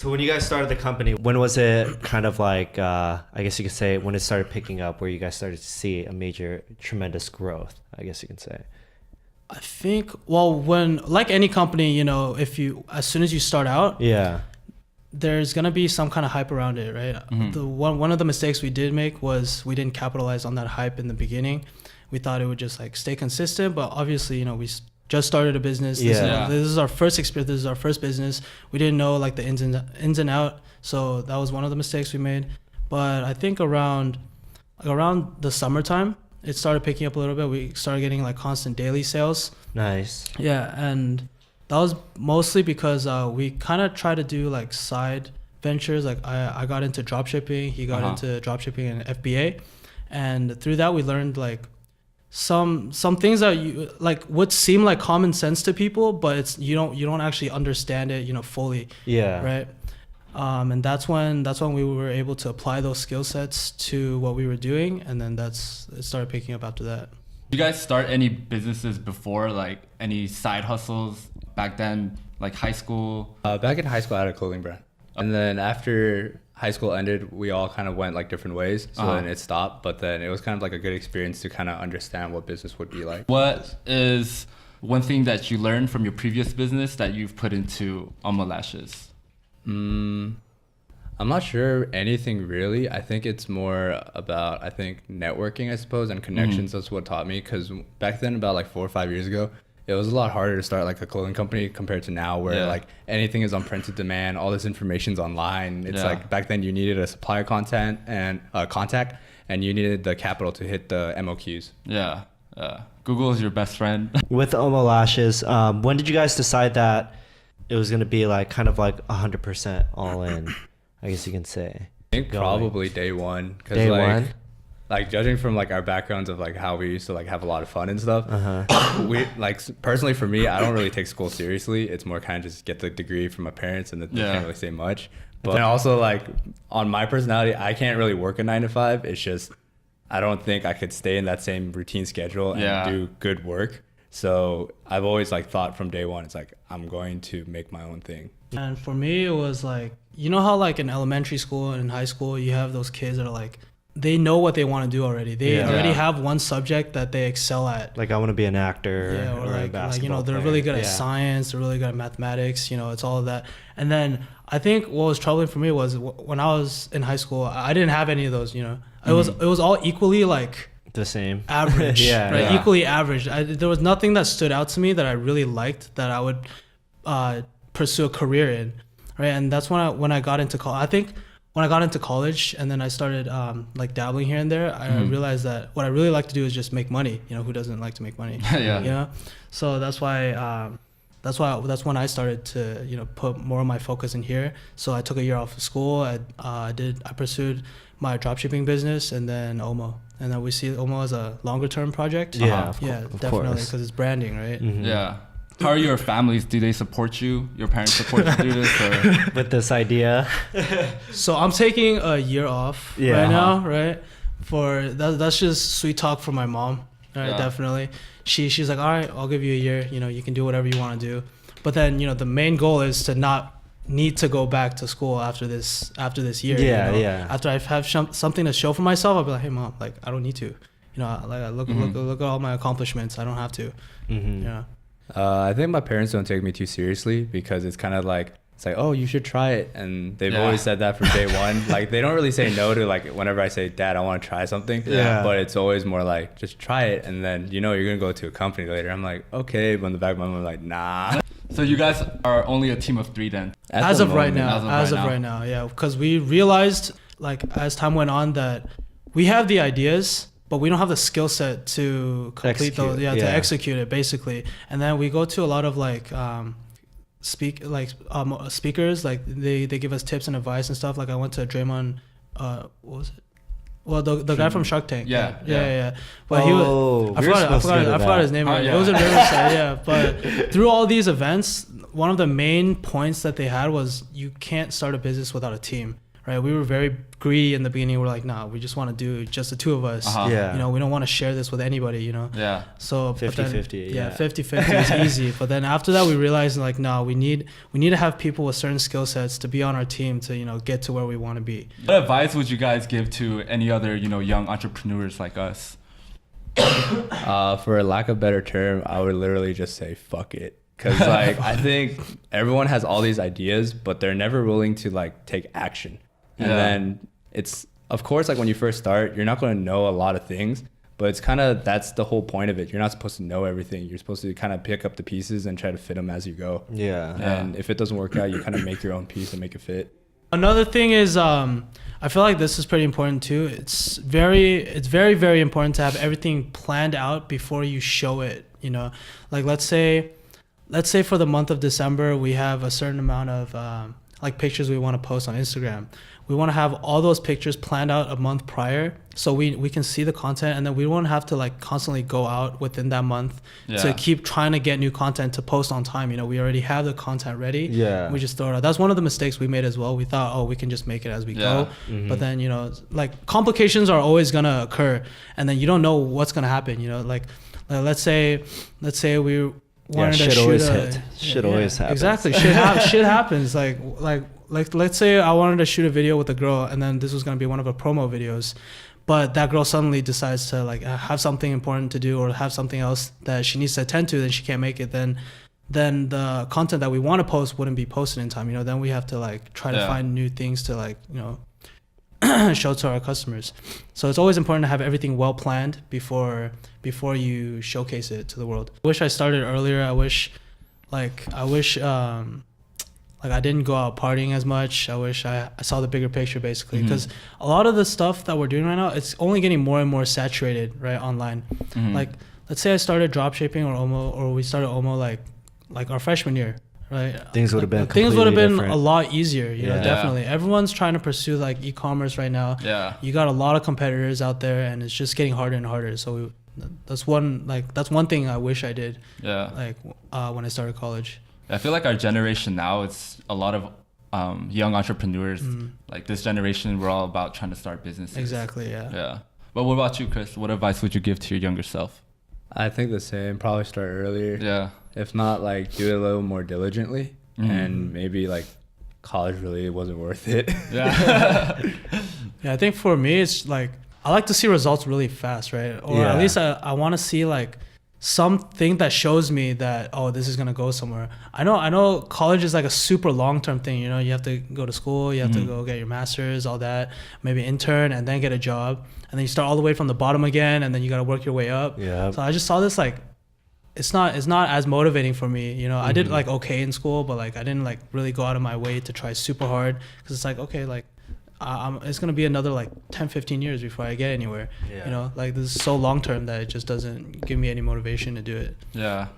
So when you guys started the company, when was it kind of like, I guess you could say, when it started picking up, where you guys started to see a major, tremendous growth, I guess you can say? I think, well, when, like any company, you know, as soon as you start out, there's going to be some kind of hype around it, right? One of the mistakes we did make was we didn't capitalize on that hype in the beginning. We thought it would just like stay consistent, but obviously, you know, we just started a business. This is our first experience. This is our first business. We didn't know like the ins and out. So that was one of the mistakes we made. But I think around the summertime, it started picking up a little bit. We started getting like constant daily sales. Nice. Yeah. And that was mostly because we kind of try to do like side ventures. Like I got into drop shipping. He got into drop shipping and FBA. And through that, we learned like some things that you like would seem like common sense to people, but it's you don't actually understand it, you know, fully. Yeah. Right. And that's when we were able to apply those skill sets to what we were doing, and then it started picking up after that. Did you guys start any businesses before, like any side hustles back then, like high school? Back in high school, I had a clothing brand, and then after high school ended, we all kind of went like different ways. So then it stopped, but then it was kind of like a good experience to kind of understand what business would be like. What is one thing that you learned from your previous business that you've put into Alma Lashes? I'm not sure anything really. I think it's more about, networking, I suppose, and connections. That's what taught me, because back then, about like 4 or 5 years ago, it was a lot harder to start like a clothing company compared to now, where like anything is on printed demand, all this information's online. It's like back then you needed a supplier contact, and you needed the capital to hit the MOQs. Yeah. Google is your best friend. With Alma Lashes, when did you guys decide that it was going to be like kind of like 100% all in, I guess you can say? I think probably day one. Day one? Like judging from like our backgrounds of like how we used to like have a lot of fun and stuff, we like, personally for me, I don't really take school seriously. It's more kind of just get the degree from my parents, and then they can't really say much. But then also like on my personality, I can't really work a 9 to 5. It's just, I don't think I could stay in that same routine schedule and do good work. So I've always like thought from day one, it's like, I'm going to make my own thing. And for me, it was like, you know how like in elementary school and in high school, you have those kids that are like, they know what they want to do already. They already have one subject that they excel at. Like I want to be an actor or like, a basketball you know, they're player. really good at science. They're really good at mathematics. You know, it's all of that. And then I think what was troubling for me was when I was in high school, I didn't have any of those. You know, it was all equally like the same average. Equally average. There was nothing that stood out to me that I really liked that I would pursue a career in. Right, and that's when I got into college. I think when I got into college and then I started like dabbling here and there, I realized that what I really like to do is just make money. You know, who doesn't like to make money? You know, so that's when I started to, you know, put more of my focus in here. So I took a year off of school. I pursued my dropshipping business, and then Omo, and then we see Omo as a longer term project. Definitely, because it's branding, right? Yeah. How are your families? Do they support you? Your parents support you through this? Or? With this idea? So I'm taking a year off right now, right? That's just sweet talk from my mom, right? Definitely. She's like, all right, I'll give you a year. You know, you can do whatever you want to do. But then, you know, the main goal is to not need to go back to school after this year. After I have something to show for myself, I'll be like, hey mom, like I don't need to. You know, like look at all my accomplishments. I don't have to. Yeah. I think my parents don't take me too seriously, because it's kind of like, it's like, oh, you should try it. And they've always said that from day one. Like, they don't really say no to, like, whenever I say, Dad, I want to try something. But it's always more like, just try it. And then, you know, you're going to go to a company later. I'm like, okay. But in the back of my mind, I'm like, nah. So you guys are only a team of 3 then? As of right now, yeah. Because we realized, like, as time went on, that we have the ideas, but we don't have the skill set to complete those, to execute it basically. And then we go to a lot of like speakers, like they give us tips and advice and stuff. Like I went to Draymond, what was it? Well, the guy from Shark Tank. Yeah. But he was, I forgot his name. It was in Riverside, But through all these events, one of the main points that they had was you can't start a business without a team. right? We were very greedy in the beginning. We're like, nah, we just want to do just the two of us. Yeah. You know, we don't want to share this with anybody, you know? Yeah. So 50-50, yeah, yeah. 50-50 is easy. But then after that, we realized like, no, we need to have people with certain skill sets to be on our team to, you know, get to where we want to be. What advice would you guys give to any other, you know, young entrepreneurs like us? For a lack of better term, I would literally just say fuck it. Because like I think everyone has all these ideas, but they're never willing to like take action. And then it's, of course, like when you first start, you're not going to know a lot of things, but it's kind of, that's the whole point of it. You're not supposed to know everything. You're supposed to kind of pick up the pieces and try to fit them as you go. Yeah. And if it doesn't work out, you kind of make your own piece and make it fit. Another thing is, I feel like this is pretty important too. It's very, very important to have everything planned out before you show it, you know? Like let's say for the month of December, we have a certain amount of like pictures we want to post on Instagram. We want to have all those pictures planned out a month prior so we can see the content, and then we won't have to like constantly go out within that month to keep trying to get new content to post on time. You know, we already have the content ready. Yeah. We just throw it out. That's one of the mistakes we made as well. We thought, oh, we can just make it as we go. Mm-hmm. But then, you know, like complications are always going to occur, and then you don't know what's going to happen. You know, like let's say we wanted to shoot shit always happens. Exactly. Shit happens. Like let's say I wanted to shoot a video with a girl, and then this was going to be one of her promo videos, but that girl suddenly decides to like have something important to do or have something else that she needs to attend to, then she can't make it, then the content that we want to post wouldn't be posted in time, you know. Then we have to like try to find new things to like, you know, show to our customers. So it's always important to have everything well planned before you showcase it to the world. I wish I started earlier. I wish like I didn't go out partying as much. I wish I saw the bigger picture, basically, because a lot of the stuff that we're doing right now, it's only getting more and more saturated, right, online. Like let's say I started dropshipping or we started Omo like our freshman year, right? Things would have been a lot easier, you know, definitely. Everyone's trying to pursue like e-commerce right now. Yeah. You got a lot of competitors out there, and it's just getting harder and harder. So that's one thing I wish I did. Yeah. Like when I started college. I feel like our generation now, it's a lot of young entrepreneurs. Like this generation, we're all about trying to start businesses. Exactly. Yeah. Yeah. But what about you, Chris? What advice would you give to your younger self? I think the same. Probably start earlier. Yeah. If not, like do it a little more diligently, and maybe like college really wasn't worth it. Yeah. Yeah. I think for me, it's like I like to see results really fast, right? Or at least I want to see like something that shows me that, oh, this is gonna go somewhere. I know college is like a super long-term thing, you know. You have to go to school, you have to go get your master's, all that, maybe intern, and then get a job, and then you start all the way from the bottom again, and then you got to work your way up. Yeah. So I just saw this like it's not as motivating for me, you know. I did like okay in school, but like I didn't like really go out of my way to try super hard, because it's like, okay, like it's going to be another like 10-15 years before I get anywhere. You know, like this is so long term that it just doesn't give me any motivation to do it. Yeah.